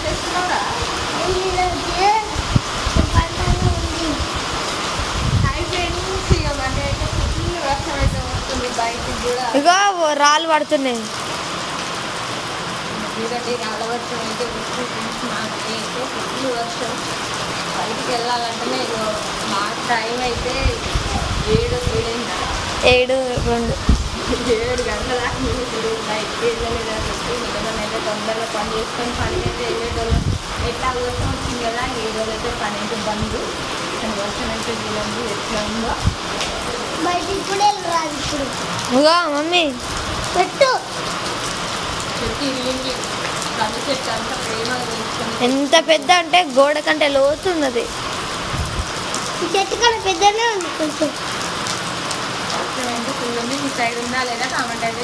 చేస్తున్నావురా? ఇక మండే అయితే ఫుల్ వర్షం అయితే వస్తుంది బయటికి కూడా. ఇగో రాళ్ళు పడుతున్నాయి. చూడండి రాళ్ళ వర్షం అయితే వస్తుంది ఫ్రెండ్స్. మాకైతే ఫుల్ వర్షం. బయటికి వెళ్ళాలంటేనే ఇగో మా టైం అయితే 7:02 7 గంటల దాకా మేము ఇప్పుడు బయటికి వెళ్ళలేదు కాబట్టి నిజమైతే తొందరగా పని చేసుకొని పని అయితే వెళ్ళేటోళ్ళం. ఎట్లా వర్షం వచ్చింది కదా ఈ రోజు అయితే పని అయితే బంద్. వర్షం అయితే చూడండి ఎట్లా ఉందో. బయటికి కూడా వెళ్ళరాదు ఇప్పుడు. ఇగో మమ్మీ పెట్టు. చెట్టు ఇరిగింది. కంది చెట్టు అంతా ప్రేమగా పెంచుకొని ఎంత పెద్ద అంటే గోడ కంటే లోతున్నది. ఈ చెట్టు కన్నా పెద్దనే ఉంది కొంచెం. వర్షం అయితే ఫుల్ ఉంది. మీ సైడ్ ఉందా లేదా కామెంట్ అయితే